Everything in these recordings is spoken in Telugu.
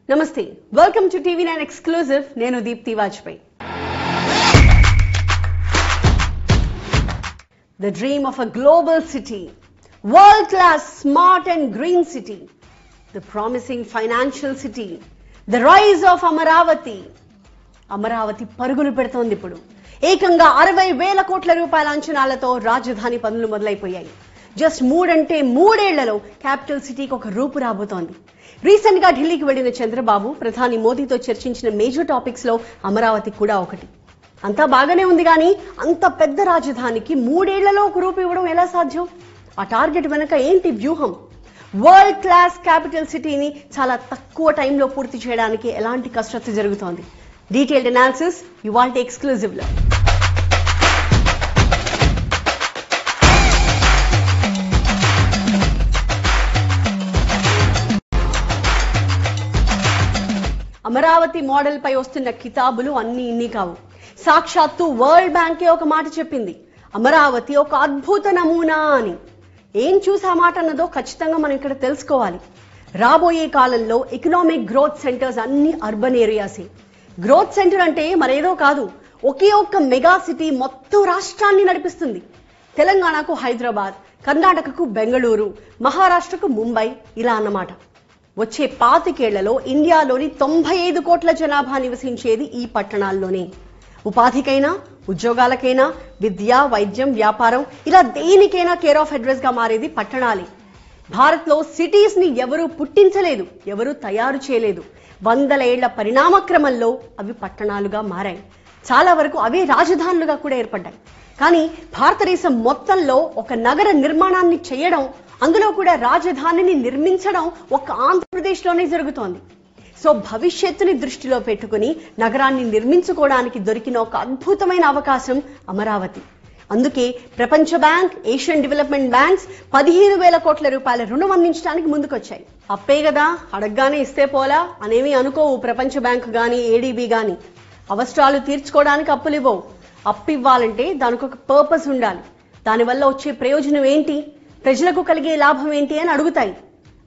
Namaste. Welcome to TV9 Exclusive. Nenu Deepthi Vajpayee. The dream of a global city, world-class, smart and green city, the promising financial city, the rise of Amaravati. Amaravati పరుగులు పెడుతోంది ఇప్పుడు. ఏకంగా 60,000 కోట్ల రూపాయల అంచనాలతో రాజధాని పనులు మొదలైపోయాయి. జస్ట్ 3 అంటే 3 ఏళ్లలో క్యాపిటల్ సిటీకి ఒక రూపు రాబోతోంది. రీసెంట్ గా ఢిల్లీకి వెళ్లిన చంద్రబాబు ప్రధాని మోదీతో చర్చించిన మేజర్ టాపిక్స్ లో అమరావతి కూడా ఒకటి. అంతా బాగానే ఉంది కానీ అంత పెద్ద రాజధానికి 3 ఏళ్లలో ఒక రూపు ఇవ్వడం ఎలా సాధ్యం? ఆ టార్గెట్ వెనక ఏంటి వ్యూహం? వరల్డ్ క్లాస్ క్యాపిటల్ సిటీని చాలా తక్కువ టైంలో పూర్తి చేయడానికి ఎలాంటి కసరత్తు జరుగుతోంది? డీటెయిల్డ్ అనాలిసిస్ ఇవాల్టి ఎక్స్క్లూజివ్ లో. అమరావతి మోడల్ పై వస్తున్న కితాబులు అన్ని ఇన్ని కావు. సాక్షాత్తు వరల్డ్ బ్యాంకే ఒక మాట చెప్పింది, అమరావతి ఒక అద్భుత నమూనా అని. ఏం చూసి ఆ మాట అన్నదో ఖచ్చితంగా మనం ఇక్కడ తెలుసుకోవాలి. రాబోయే కాలంలో ఎకనామిక్ గ్రోత్ సెంటర్స్ అన్ని అర్బన్ ఏరియాసే. గ్రోత్ సెంటర్ అంటే మరేదో కాదు, ఒకే ఒక్క మెగా సిటీ మొత్తం రాష్ట్రాన్ని నడిపిస్తుంది. తెలంగాణకు హైదరాబాద్, కర్ణాటకకు బెంగళూరు, మహారాష్ట్రకు ముంబై, ఇలా అన్నమాట. వచ్చే 25 ఏళ్లలో ఇండియాలోని 95 కోట్ల జనాభా నివసించేది ఈ పట్టణాల్లోనే. ఉపాధికైనా, ఉద్యోగాలకైనా, విద్య, వైద్యం, వ్యాపారం, ఇలా దేనికైనా కేర్ ఆఫ్ అడ్రస్ గా మారేది పట్టణాలే. భారత్ లో సిటీస్ ని ఎవరూ పుట్టించలేదు, ఎవరూ తయారు చేయలేదు. 100 ఏళ్ల పరిణామ క్రమంలో అవి పట్టణాలుగా మారాయి. చాలా వరకు అవే రాజధానులుగా కూడా ఏర్పడ్డాయి. కానీ భారతదేశం మొత్తంలో ఒక నగర నిర్మాణాన్ని చేయడం, అందులో కూడా రాజధానిని నిర్మించడం ఒక ఆంధ్రప్రదేశ్లోనే జరుగుతోంది. సో భవిష్యత్తుని దృష్టిలో పెట్టుకుని నగరాన్ని నిర్మించుకోవడానికి దొరికిన ఒక అద్భుతమైన అవకాశం అమరావతి. అందుకే ప్రపంచ బ్యాంక్, ఏషియన్ డెవలప్మెంట్ బ్యాంక్స్ 15,000 కోట్ల రూపాయల రుణం అందించడానికి ముందుకొచ్చాయి. అప్పే కదా, అడగగానే ఇస్తే పోలా అనేవి అనుకోవు ప్రపంచ బ్యాంక్ గాని, ఏడీబీ గాని. అవసరాలు తీర్చుకోవడానికి అప్పులు ఇవ్వవు. అప్పు ఇవ్వాలంటే దానికి ఒక పర్పస్ ఉండాలి. దానివల్ల వచ్చే ప్రయోజనం ఏంటి, ప్రజలకు కలిగే లాభం ఏంటి అని అడుగుతాయి.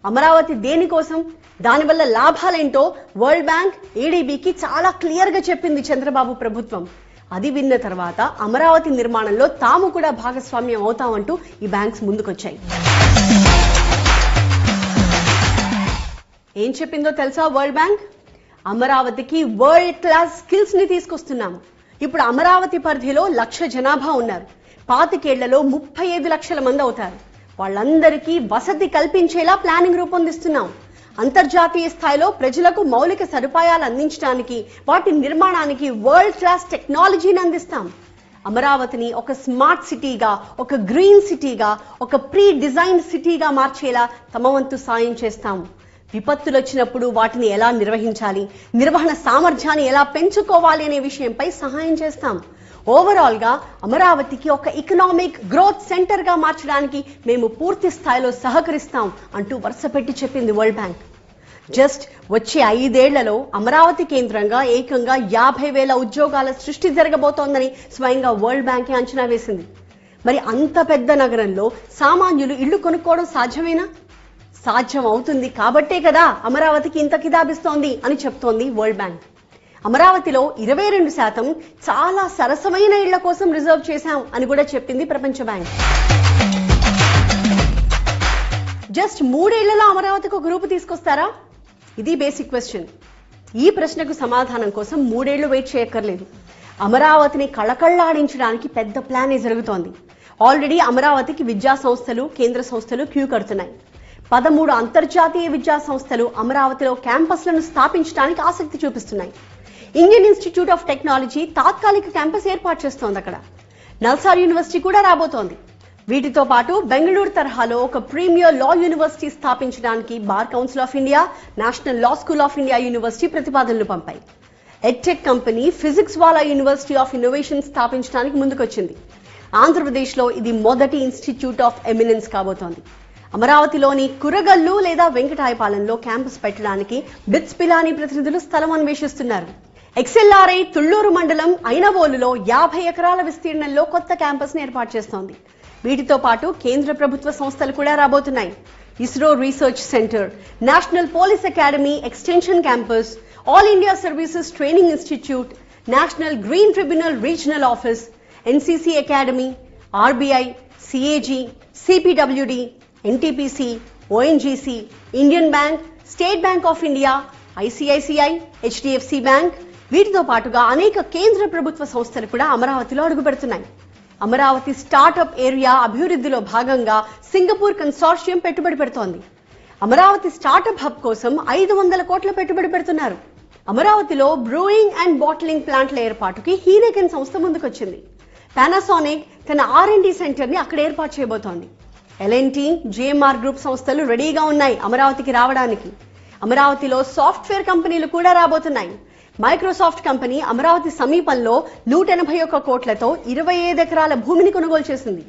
అమరావతి దేనికోసం, దానివల్ల లాభాలేంటో వరల్డ్ బ్యాంక్, ఏడీబీకి చాలా క్లియర్ గా చెప్పింది చంద్రబాబు ప్రభుత్వం. అది విన్న తర్వాత అమరావతి నిర్మాణంలో తాము కూడా భాగస్వామ్యం అవుతామంటూ ఈ బ్యాంక్స్ ముందుకొచ్చాయి. ఏం చెప్పిందో తెలుసా వరల్డ్ బ్యాంక్? అమరావతికి వరల్డ్ క్లాస్ స్కిల్స్ ని తీసుకొస్తున్నాము. ఇప్పుడు అమరావతి పరిధిలో 1,00,000 జనాభా ఉన్నారు. 25 ఏళ్లలో 35 లక్షల మంది అవుతారు. వాళ్ళందరికీ వసతి కల్పించేలా ప్లానింగ్ రూపొందిస్తున్నాం. అంతర్జాతీయ స్థాయిలో ప్రజలకు మౌలిక సదుపాయాలు అందించడానికి, వాటి నిర్మాణానికి వరల్డ్ క్లాస్ టెక్నాలజీని అందిస్తాం. అమరావతిని ఒక స్మార్ట్ సిటీగా, ఒక గ్రీన్ సిటీగా, ఒక ప్రీ డిజైన్ సిటీగా మార్చేలా తమ వంతు సాయం చేస్తాం. విపత్తులు వచ్చినప్పుడు వాటిని ఎలా నిర్వహించాలి, నిర్వహణ సామర్థ్యాన్ని ఎలా పెంచుకోవాలి అనే విషయంపై సహాయం చేస్తాం. ఓవరాల్ గా అమరావతికి ఒక ఎకనామిక్ గ్రోత్ సెంటర్ గా మార్చడానికి మేము పూర్తి స్థాయిలో సహకరిస్తాం అంటూ వరుసపెట్టి చెప్పింది వరల్డ్ బ్యాంక్. జస్ట్ వచ్చే 5 ఏళ్లలో అమరావతి కేంద్రంగా ఏకంగా 50,000 ఉద్యోగాల సృష్టి జరగబోతోందని స్వయంగా వరల్డ్ బ్యాంకే అంచనా వేసింది. మరి అంత పెద్ద నగరంలో సామాన్యులు ఇళ్లు కొనుక్కోవడం సాధ్యమేనా? సాధ్యం అవుతుంది కాబట్టే కదా అమరావతికి ఇంత కితాబిస్తోంది అని చెప్తోంది వరల్డ్ బ్యాంక్. అమరావతిలో 22% చాలా సరసమైన ఇళ్ల కోసం రిజర్వ్ చేశాం అని కూడా చెప్పింది ప్రపంచ బ్యాంక్. జస్ట్ 3 ఏళ్లలో అమరావతికి ఒక రూపు తీసుకొస్తారా? ఇది బేసిక్ క్వశ్చన్. ఈ ప్రశ్నకు సమాధానం కోసం 3 ఏళ్లు వెయిట్ చేయక్కర్లేదు. అమరావతిని కళకళ్లాడించడానికి పెద్ద ప్లానే జరుగుతోంది. ఆల్రెడీ అమరావతికి విద్యా సంస్థలు, కేంద్ర సంస్థలు క్యూ కడుతున్నాయి. 13 అంతర్జాతీయ విద్యా సంస్థలు అమరావతిలో క్యాంపస్లను స్థాపించడానికి ఆసక్తి చూపిస్తున్నాయి. ఇండియన్ ఇన్స్టిట్యూట్ ఆఫ్ టెక్నాలజీ తాత్కాలిక క్యాంపస్ ఏర్పాటు చేస్తోంది అక్కడ. నల్సార్ యూనివర్సిటీ కూడా రాబోతోంది. వీటితో పాటు బెంగళూరు తరహాలో ఒక ప్రీమియర్ లా యూనివర్సిటీ స్థాపించడానికి Bar Council of India, National Law School of India University ప్రతిపాదనలు పంపాయి. Edtech company Physics Wallah University of Innovation స్థాపించడానికి ముందుకొచ్చింది. ఆంధ్రప్రదేశ్లో ఇది మొదటి ఇన్స్టిట్యూట్ ఆఫ్ ఎమినెన్స్ కాబోతోంది. అమరావతిలోని కురగల్లు లేదా వెంకటాయపాలెంలో క్యాంపస్ పెట్టడానికి బిట్స్ పిలాని ప్రతినిధులు స్థలం అన్వేషిస్తున్నారు. ఎక్స్ఎల్ఆర్ఐ తుళ్లూరు మండలం ఐనవోలులో 50 ఎకరాల విస్తీర్ణంలో కొత్త క్యాంపస్ ని ఏర్పాటు చేస్తోంది. వీటితో పాటు కేంద్ర ప్రభుత్వ సంస్థలు కూడా రాబోతున్నాయి. ISRO Research Center, National Police Academy Extension Campus, All India Services Training Institute, National Green Tribunal Regional Office, NCC Academy, RBI, CAG, CPWD, NTPC, ONGC, Indian Bank, State Bank of India, ICICI, HDFC Bank, వీటితో పాటుగా అనేక కేంద్ర ప్రభుత్వ సంస్థలు కూడా అమరావతిలో అడుగుపెడుతున్నాయి. అమరావతి స్టార్టప్ ఏరియా అభివృద్ధిలో భాగంగా సింగపూర్ కన్సార్షియం పెట్టుబడి పెడుతోంది. అమరావతి స్టార్టప్ హబ్ కోసం 500 కోట్ల పెట్టుబడి పెడుతున్నారు. అమరావతిలో బ్రూయింగ్ అండ్ బాటిలింగ్ ప్లాంట్ల ఏర్పాటుకి హీనెకెన్ సంస్థ ముందుకొచ్చింది. పానాసోనిక్ తన R&D సెంటర్ ని అక్కడ ఏర్పాటు చేయబోతోంది. L&T, GMR గ్రూప్ సంస్థలు రెడీగా ఉన్నాయి అమరావతికి రావడానికి. అమరావతిలో సాఫ్ట్వేర్ కంపెనీలు కూడా రాబోతున్నాయి. మైక్రోసాఫ్ట్ కంపెనీ అమరావతి సమీపంలో 181 కోట్లతో 25 ఎకరాల భూమిని కొనుగోలు చేసింది.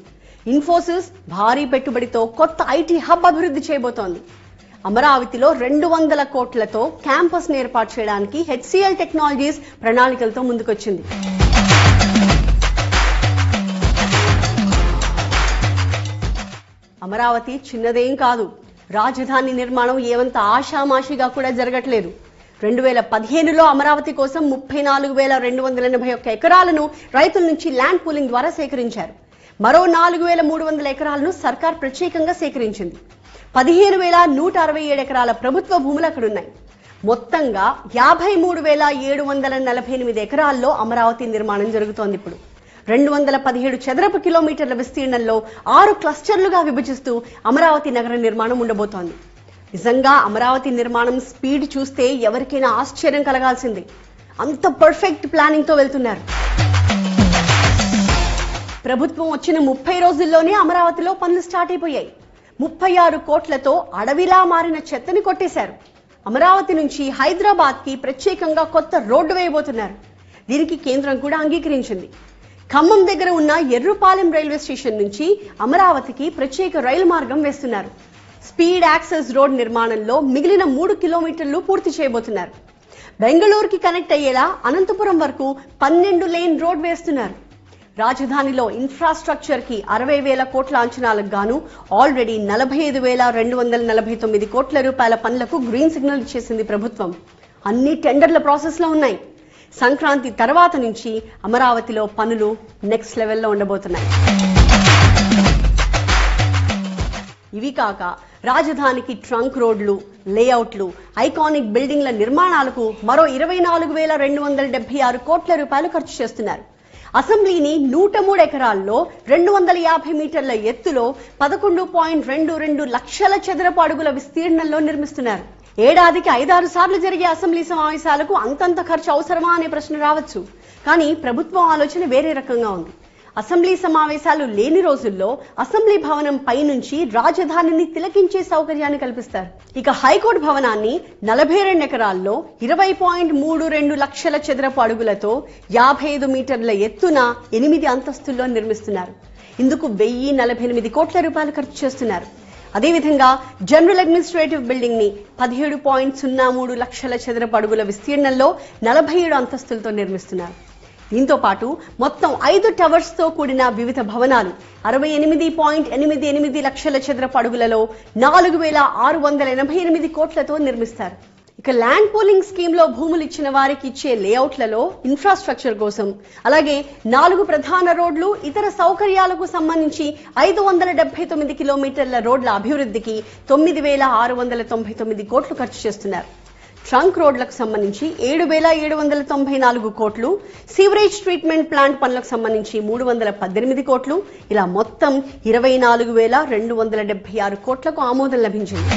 ఇన్ఫోసిస్ భారీ పెట్టుబడితో కొత్త IT హబ్ అభివృద్ధి చేయబోతోంది. అమరావతిలో 200 కోట్లతో క్యాంపస్ ని ఏర్పాటు చేయడానికి HCL టెక్నాలజీస్ ప్రణాళికలతో ముందుకొచ్చింది. అమరావతి చిన్నదేం కాదు. రాజధాని నిర్మాణం ఏమంత ఆషామాషిగా కూడా జరగట్లేదు. 2015లో అమరావతి కోసం 34,281 ఎకరాలను రైతుల నుంచి ల్యాండ్ పూలింగ్ ద్వారా సేకరించారు. మరో 4,300 ఎకరాలను సర్కార్ ప్రత్యేకంగా సేకరించింది. 15,167 ఎకరాల ప్రభుత్వ భూములు అక్కడున్నాయి. మొత్తంగా 53,748 ఎకరాల్లో అమరావతి నిర్మాణం జరుగుతోంది. ఇప్పుడు 217 చదరపు కిలోమీటర్ల విస్తీర్ణంలో 6 క్లస్టర్లుగా విభజిస్తూ అమరావతి నగర నిర్మాణం ఉండబోతోంది. నిజంగా అమరావతి నిర్మాణం స్పీడ్ చూస్తే ఎవరికైనా ఆశ్చర్యం కలగాల్సిందే. అంత పర్ఫెక్ట్ ప్లానింగ్ తో వెళ్తున్నారు. ప్రభుత్వం వచ్చిన 30 రోజుల్లోనే అమరావతిలో పనులు స్టార్ట్ అయిపోయాయి. 36 కోట్లతో అడవిలా మారిన చెత్తని కొట్టేశారు. అమరావతి నుంచి హైదరాబాద్ కి ప్రత్యేకంగా కొత్త రోడ్డు వేయబోతున్నారు. దీనికి కేంద్రం కూడా అంగీకరించింది. ఖమ్మం దగ్గర ఉన్న ఎర్రుపాలెం రైల్వే స్టేషన్ నుంచి అమరావతికి ప్రత్యేక రైలు మార్గం వేస్తున్నారు. స్పీడ్ యాక్సెస్ రోడ్ నిర్మాణంలో మిగిలిన 3 కిలోమీటర్లు పూర్తి చేయబోతున్నారు. బెంగళూరుకి కనెక్ట్ అయ్యేలా అనంతపురం వరకు 12 లేన్ రోడ్ వేస్తున్నారు. రాజధానిలో ఇన్ఫ్రాస్ట్రక్చర్ కి 60,000 కోట్ల అంచనాలకు గాను ఆల్రెడీ 45,249 కోట్ల రూపాయల పనులకు గ్రీన్ సిగ్నల్ ఇచ్చేసింది ప్రభుత్వం. అన్ని టెండర్ల ప్రాసెస్ లో ఉన్నాయి. సంక్రాంతి తర్వాత నుంచి అమరావతిలో పనులు నెక్స్ట్ లెవెల్లో ఉండబోతున్నాయి. ఇవి కాక రాజధానికి ట్రంక్ రోడ్లు, లేఅవుట్లు, ఐకానిక్ బిల్డింగ్ల నిర్మాణాలకు మరో 24,276 కోట్ల రూపాయలు ఖర్చు చేస్తున్నారు. అసెంబ్లీని 103 ఎకరాల్లో 250 మీటర్ల ఎత్తులో 11.22 లక్షల చదరపు అడుగుల విస్తీర్ణంలో నిర్మిస్తున్నారు. ఏడాదికి 5-6 సార్లు జరిగే అసెంబ్లీ సమావేశాలకు అంతంత ఖర్చు అవసరమా అనే ప్రశ్న రావచ్చు. కానీ ప్రభుత్వం ఆలోచన వేరే రకంగా ఉంది. అసెంబ్లీ సమావేశాలు లేని రోజుల్లో అసెంబ్లీ భవనం పైనుంచి రాజధానిని తిలకించే సౌకర్యాన్ని కల్పిస్తారు. ఇక హైకోర్టు భవనాన్ని 42 ఎకరాల్లో 20.32 లక్షల చదరపు అడుగులతో 55 మీటర్ల ఎత్తున 8 అంతస్తుల్లో నిర్మిస్తున్నారు. ఇందుకు 1,048 కోట్ల రూపాయలు ఖర్చు చేస్తున్నారు. అదేవిధంగా జనరల్ అడ్మినిస్ట్రేటివ్ బిల్డింగ్ ని 17.03 లక్షల చదరపు అడుగుల విస్తీర్ణంలో 47 అంతస్తులతో నిర్మిస్తున్నారు. దీంతో పాటు మొత్తం 5 టవర్స్ తో కూడిన వివిధ భవనాలు 68.88 లక్షల చదరపు అడుగులలో 4,688 కోట్లతో నిర్మిస్తారు. ఇక ల్యాండ్ పూలింగ్ స్కీమ్ లో భూములు ఇచ్చిన వారికి ఇచ్చే లేఅవుట్లలో ఇన్ఫ్రాస్ట్రక్చర్ కోసం, అలాగే 4 ప్రధాన రోడ్లు, ఇతర సౌకర్యాలకు సంబంధించి 579 కిలోమీటర్ల రోడ్ల అభివృద్ధికి 9,699 కోట్లు ఖర్చు చేస్తున్నారు. ట్రంక్ రోడ్లకు సంబంధించి 7,794 కోట్లు, సీవరేజ్ ట్రీట్మెంట్ ప్లాంట్ పనులకు సంబంధించి 318 కోట్లు, ఇలా మొత్తం 24,276 కోట్లకు ఆమోదం లభించింది.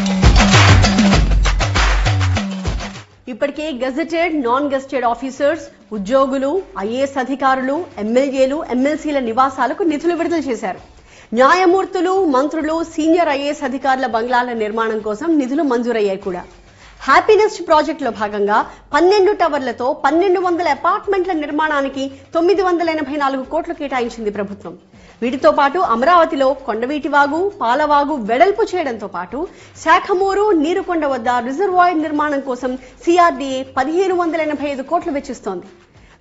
ఇప్పటికే గెజెటెడ్, నాన్ గెజెటెడ్ ఆఫీసర్స్, ఉద్యోగులు, IAS అధికారులు, ఎమ్మెల్యేలు, ఎమ్మెల్సీల నివాసాలకు నిధులు విడుదల చేశారు. న్యాయమూర్తులు, మంత్రులు, సీనియర్ IAS అధికారుల బంగ్లాల నిర్మాణం కోసం నిధులు మంజూరయ్యాయి కూడా. హ్యాపీనెస్ట్ ప్రాజెక్టులో భాగంగా 12 టవర్లతో 1,200 అపార్ట్మెంట్ల నిర్మాణానికి 984 కోట్లు కేటాయించింది ప్రభుత్వం. వీటితో పాటు అమరావతిలో కొండవీటివాగు, పాలవాగు వెడల్పు చేయడంతో పాటు శాఖమూరు, నీరుకొండ వద్ద రిజర్వాయర్ నిర్మాణం కోసం CRDA 1,585 కోట్లు వెచ్చిస్తోంది.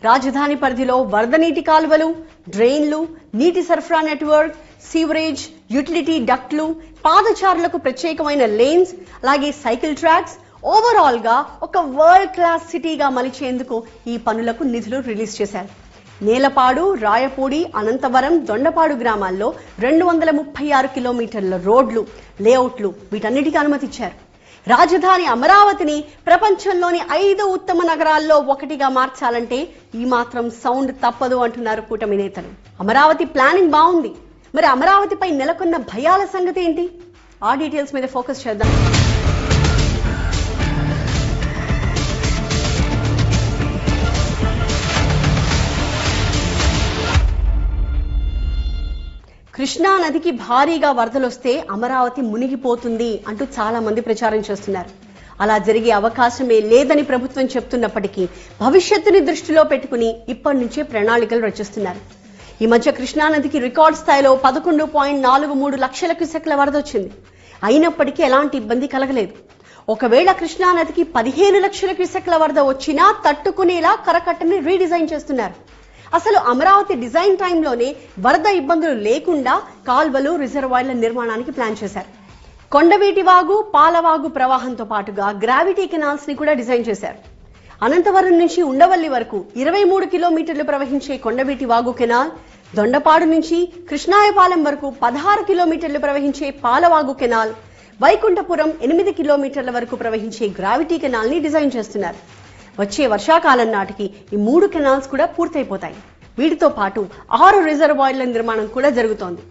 రాజధాని పరిధిలో వరద నీటి కాలువలు, డ్రైన్లు, నీటి సరఫరా నెట్వర్క్, సీవరేజ్, యూటిలిటీ డక్ట్లు, పాదచారులకు ప్రత్యేకమైన లేన్స్, అలాగే సైకిల్ ట్రాక్స్, ఓవరాల్ గా ఒక వరల్డ్ క్లాస్ సిటీగా మలిచేందుకు ఈ పనులకు నిధులు రిలీజ్ చేశారు. నేలపాడు, రాయపూడి, అనంతవరం, దొండపాడు గ్రామాల్లో 236 కిలోమీటర్ల రోడ్లు, లేఅవుట్లు వీటన్నిటికీ అనుమతిచ్చారు. రాజధాని అమరావతిని ప్రపంచంలోని 5 ఉత్తమ నగరాల్లో ఒకటిగా మార్చాలంటే ఈ మాత్రం సౌండ్ తప్పదు అంటున్నారు కూటమి నేతలు. అమరావతి ప్లానింగ్ బాగుంది, మరి అమరావతిపై నెలకొన్న భయాల సంగతి ఏంటి? ఆ డీటెయిల్స్ మీద ఫోకస్ చేద్దాం. కృష్ణా నదికి భారీగా వరదలొస్తే అమరావతి మునిగిపోతుంది అంటూ చాలా మంది ప్రచారం చేస్తున్నారు. అలా జరిగే అవకాశమే లేదని ప్రభుత్వం చెప్తున్నప్పటికీ భవిష్యత్తుని దృష్టిలో పెట్టుకుని ఇప్పటి నుంచే ప్రణాళికలు రచిస్తున్నారు. ఈ మధ్య కృష్ణా నదికి రికార్డ్ స్థాయిలో 11.43 లక్షల క్యూసెక్ల వరద వచ్చింది. అయినప్పటికీ ఎలాంటి ఇబ్బంది కలగలేదు. ఒకవేళ కృష్ణా నదికి 15 లక్షల క్యూసెక్ల వరద వచ్చినా తట్టుకునేలా కరకట్టని రీడిజైన్ చేస్తున్నారు. అసలు అమరావతి డిజైన్ టైంలోనే వరద ఇబ్బందులు లేకుండా కాల్వలు, రిజర్వాయర్ల నిర్మాణానికి ప్లాన్ చేశారు. కొండవీటి వాగు, పాలవాగు ప్రవాహంతో పాటుగా గ్రావిటీ కెనాల్స్ ని కూడా డిజైన్ చేశారు. అనంతవరం నుంచి ఉండవల్లి వరకు 23 కిలోమీటర్లు ప్రవహించే కొండవీటి వాగు కెనాల్, దొండపాడు నుంచి కృష్ణాయపాలెం వరకు 16 కిలోమీటర్లు ప్రవహించే పాలవాగు కెనాల్, వైకుంఠపురం 8 కిలోమీటర్ల వరకు ప్రవహించే గ్రావిటీ కెనాల్ ని డిజైన్ చేస్తున్నారు. వచ్చే వర్షాకాలం నాటికి ఈ 3 కెనాల్స్ కూడా పూర్తయిపోతాయి. వీటితో పాటు 6 రిజర్వాయర్ల నిర్మాణం కూడా జరుగుతోంది.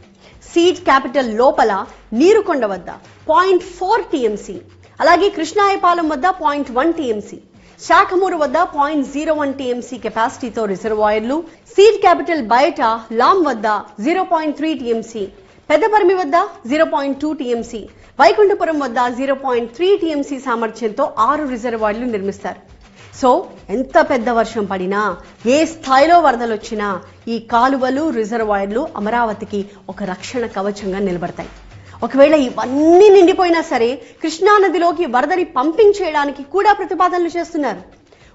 సీడ్ క్యాపిటల్ లోపల నీరుకొండ వద్ద 0.4 టీఎంసీ, అలాగే కృష్ణాయపాలెం వద్ద 0.1 టీఎంసీ, శాఖమూరు వద్ద 0.01 టీఎంసీ కెపాసిటీతో రిజర్వాయర్లు, సీడ్ క్యాపిటల్ బయట లామ్ వద్ద 0.3 టీఎంసీ, పెద్దపర్మి వద్ద 0.2 టీఎంసీ, వైకుంఠపురం వద్ద 0.3 టీఎంసీ సామర్థ్యంతో 6 రిజర్వాయర్లు నిర్మిస్తారు. సో ఎంత పెద్ద వర్షం పడినా, ఏ స్థాయిలో వరదలు వచ్చినా ఈ కాలువలు, రిజర్వాయర్లు అమరావతికి ఒక రక్షణ కవచంగా నిలబడతాయి. ఒకవేళ ఇవన్నీ నిండిపోయినా సరే కృష్ణా నదిలోకి వరదని పంపింగ్ చేయడానికి కూడా ప్రతిపాదనలు చేస్తున్నారు.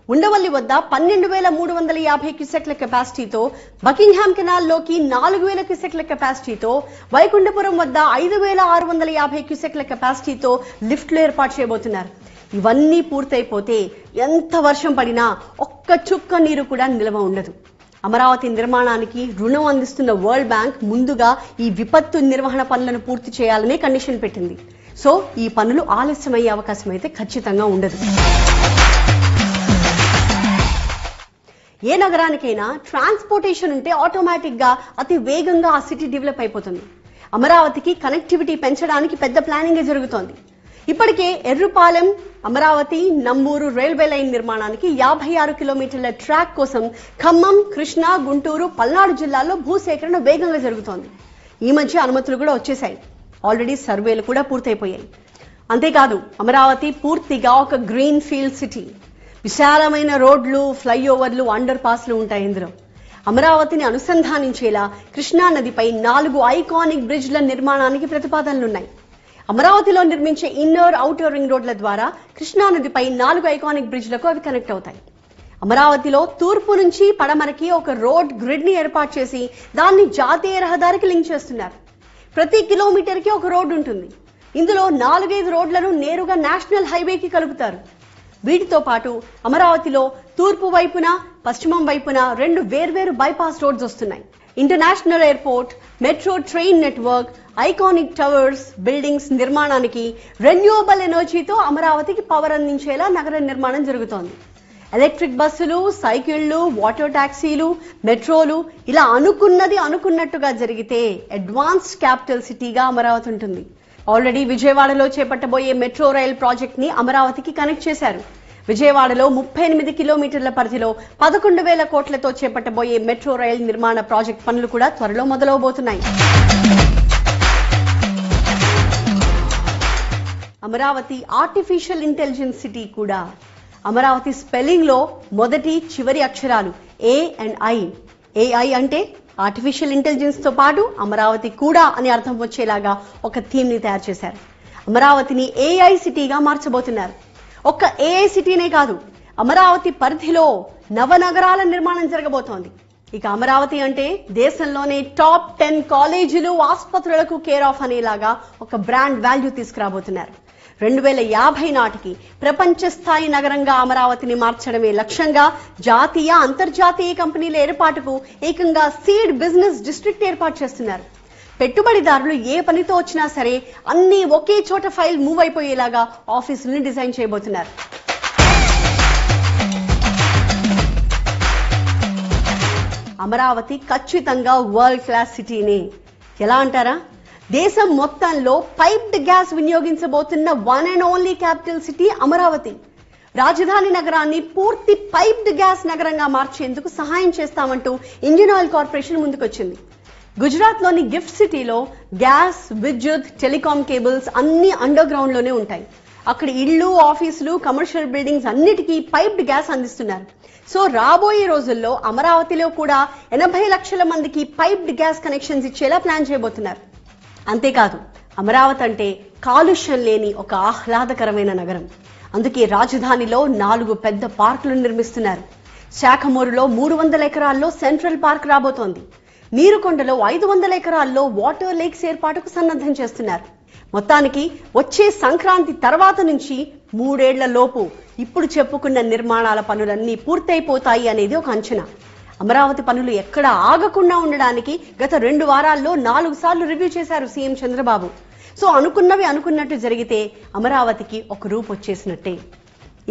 ఉండవల్లి వద్ద 12,350 క్యూసెక్ల కెపాసిటీతో, బకింగ్హామ్ కెనాల్ లోకి 4,000 క్యూసెక్ల కెపాసిటీతో, వైకుంఠపురం వద్ద 5,650 క్యూసెక్ల కెపాసిటీతో లిఫ్ట్లు ఏర్పాటు చేయబోతున్నారు. ఇవన్నీ పూర్తయిపోతే ఎంత వర్షం పడినా ఒక్క చుక్క నీరు కూడా నిల్వ ఉండదు. అమరావతి నిర్మాణానికి రుణం అందిస్తున్న వరల్డ్ బ్యాంక్ ముందుగా ఈ విపత్తు నిర్వహణ పనులను పూర్తి చేయాలనే కండిషన్ పెట్టింది. సో ఈ పనులు ఆలస్యమయ్యే అవకాశం అయితే ఖచ్చితంగా ఉండదు. ఏ నగరానికైనా ట్రాన్స్పోర్టేషన్ ఉంటే ఆటోమేటిక్ గా అతి వేగంగా ఆ సిటీ డెవలప్ అయిపోతుంది. అమరావతికి కనెక్టివిటీ పెంచడానికి పెద్ద ప్లానింగ్ జరుగుతోంది. ఇప్పటికే ఎర్రుపాలెం, అమరావతి, నంబూరు రైల్వే లైన్ నిర్మాణానికి 56 కిలోమీటర్ల ట్రాక్ కోసం ఖమ్మం, కృష్ణా, గుంటూరు, పల్నాడు జిల్లాల్లో భూసేకరణ వేగంగా జరుగుతోంది. ఈ మధ్య అనుమతులు కూడా వచ్చేశాయి. ఆల్రెడీ సర్వేలు కూడా పూర్తయిపోయాయి. అంతేకాదు అమరావతి పూర్తిగా ఒక గ్రీన్ ఫీల్డ్ సిటీ. విశాలమైన రోడ్లు, ఫ్లైఓవర్లు, అండర్ పాస్లు ఉంటాయి ఇందులో. అమరావతిని అనుసంధానించేలా కృష్ణా నదిపై 4 ఐకానిక్ బ్రిడ్జ్ల నిర్మాణానికి ప్రతిపాదనలున్నాయి. అమరావతిలో నిర్మించే ఇన్నర్, ఔటర్ రింగ్ రోడ్ల ద్వారా కృష్ణా నదిపై 4 ఐకానిక్ బ్రిడ్జ్లకు అవి కనెక్ట్ అవుతాయి. అమరావతిలో తూర్పు నుంచి పడమరకి ఒక రోడ్ గ్రిడ్ ని ఏర్పాటు చేసి దాన్ని జాతీయ రహదారికి లింక్ చేస్తున్నారు. ప్రతి కిలోమీటర్కి ఒక రోడ్డు ఉంటుంది. ఇందులో 4-5 రోడ్లను నేరుగా నేషనల్ హైవేకి కలుపుతారు. వీటితో పాటు అమరావతిలో తూర్పు వైపున, పశ్చిమం వైపున 2 వేర్వేరు బైపాస్ రోడ్స్ వస్తున్నాయి. International airport, metro train network, iconic towers, buildings నిర్మాణానికి రెన్యూవబుల్ ఎనర్జీతో అమరావతికి పవర్ అందించేలా నగర నిర్మాణం జరుగుతోంది. ఎలక్ట్రిక్ బస్సులు, సైకిళ్లు, వాటర్ టాక్సీలు, మెట్రోలు ఇలా అనుకున్నది అనుకున్నట్టుగా జరిగితే అడ్వాన్స్డ్ క్యాపిటల్ సిటీగా అమరావతి ఉంటుంది. ఆల్రెడీ విజయవాడలో చేపట్టబోయే మెట్రో రైల్ ప్రాజెక్ట్ ని అమరావతికి కనెక్ట్ చేశారు. విజయవాడలో 38 కిలోమీటర్ల పరిధిలో 11,000 కోట్లతో చేపట్టబోయే మెట్రో రైల్ నిర్మాణ ప్రాజెక్ట్ పనులు కూడా త్వరలో మొదలవబోతున్నాయి. అమరావతి ఆర్టిఫిషియల్ ఇంటెలిజెన్స్ సిటీ కూడా. అమరావతి స్పెల్లింగ్ లో మొదటి, చివరి అక్షరాలు ఏ అండ్ ఐ. ఏఐ అంటే ఆర్టిఫిషియల్ ఇంటెలిజెన్స్ తో పాటు అమరావతి కూడా అని అర్థం వచ్చేలాగా ఒక థీమ్ ని తయారు చేశారు. అమరావతిని ఏఐ సిటీగా మార్చబోతున్నారు. ఒక్క ఏఐ సిటీనే కాదు, అమరావతి పరిధిలో నవనగరాల నిర్మాణం జరగబోతోంది. ఇక అమరావతి అంటే దేశంలోనే టాప్ 10 కాలేజీలు ఆసుపత్రులకు కేర్ ఆఫ్ అనేలాగా ఒక బ్రాండ్ వాల్యూ తీసుకురాబోతున్నారు. 2050 నాటికి ప్రపంచ స్థాయి నగరంగా అమరావతిని మార్చడమే లక్ష్యంగా జాతీయ అంతర్జాతీయ కంపెనీల ఏర్పాటుకు ఏకంగా సీడ్ బిజినెస్ డిస్ట్రిక్ట్ ఏర్పాటు చేస్తున్నారు. పెట్టుబడిదారులు ఏ పనితో వచ్చినా సరే అన్ని ఒకే చోట ఫైల్ మూవ్ అయిపోయేలాగా ఆఫీసుల్ని డిజైన్ చేయబోతున్నారు. అమరావతి ఖచ్చితంగా వరల్డ్ క్లాస్ సిటీనే. ఎలా అంటారా? దేశం మొత్తంలో పైప్డ్ గ్యాస్ వినియోగించబోతున్న one and only capital city Amaravati. రాజధాని నగరాన్ని పూర్తి పైప్డ్ గ్యాస్ నగరంగా మార్చేందుకు సహాయం చేస్తామంటూ ఇండియన్ ఆయిల్ కార్పొరేషన్ ముందుకొచ్చింది. గుజరాత్ లోని గిఫ్ట్ సిటీలో గ్యాస్, విద్యుత్, టెలికాం కేబుల్స్ అన్ని అండర్ గ్రౌండ్ లోనే ఉంటాయి. అక్కడ ఇళ్లు, ఆఫీసులు, కమర్షియల్ బిల్డింగ్స్ అన్నిటికీ పైప్డ్ గ్యాస్ అందిస్తున్నారు. సో రాబోయే రోజుల్లో అమరావతిలో కూడా 80 లక్షల మందికి పైప్డ్ గ్యాస్ కనెక్షన్స్ ఇచ్చేలా ప్లాన్ చేయబోతున్నారు. అంతేకాదు, అమరావతి అంటే కాలుష్యం లేని ఒక ఆహ్లాదకరమైన నగరం. అందుకే రాజధానిలో 4 పెద్ద పార్కులను నిర్మిస్తున్నారు. శాఖమూరులో 300 ఎకరాల్లో సెంట్రల్ పార్క్ రాబోతోంది. నీరుకొండలో 500 ఎకరాల్లో వాటర్ లేక్స్ ఏర్పాటుకు సన్నద్ధం చేస్తున్నారు. మొత్తానికి వచ్చే సంక్రాంతి తర్వాత నుంచి 3 ఏళ్ల లోపు ఇప్పుడు చెప్పుకున్న నిర్మాణాల పనులన్నీ పూర్తయిపోతాయి అనేది ఒక అంచనా. అమరావతి పనులు ఎక్కడ ఆగకుండా ఉండడానికి గత 2 వారాల్లో 4 సార్లు రివ్యూ చేశారు సీఎం చంద్రబాబు. సో అనుకున్నవి అనుకున్నట్టు జరిగితే అమరావతికి ఒక రూపు వచ్చేసినట్టే.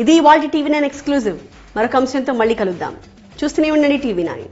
ఇది ఇవాల్టి TV9 ఎక్స్క్లూజివ్. మరొక అంశంతో మళ్ళీ కలుద్దాం. చూస్తూనే ఉండండి TV9.